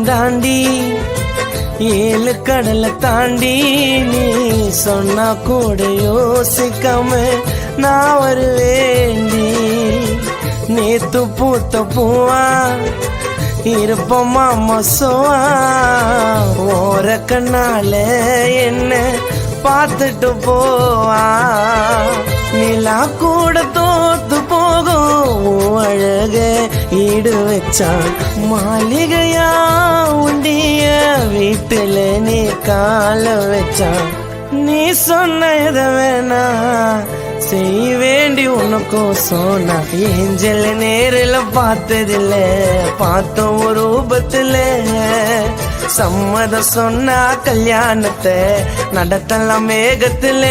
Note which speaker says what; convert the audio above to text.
Speaker 1: தாண்டி 7 கடலை தாண்டி நீ சொன்னா கூட யோசிக்காம நான் வருவேண்டி. நேத்து பூத்த பூவா இருப்போமா மசோவா ஓர கண்ணால என்ன பார்த்துட்டு போவா. நிலா கூட தோத்து போகும் அழக ஈடு வச்சான் மாளிகையா உண்டிய வீட்டுல நீ கால வச்சான். நீ சொன்ன எத வேணா செய்ய வேண்டி உனக்கும் சொன்னா. ஏஞ்சல் நேரில் பார்த்ததில்ல பார்த்த ஒரு ரூபத்துல சம்மதம் சொன்னா கல்யாணத்தை நடத்தலாம் மேகத்துல.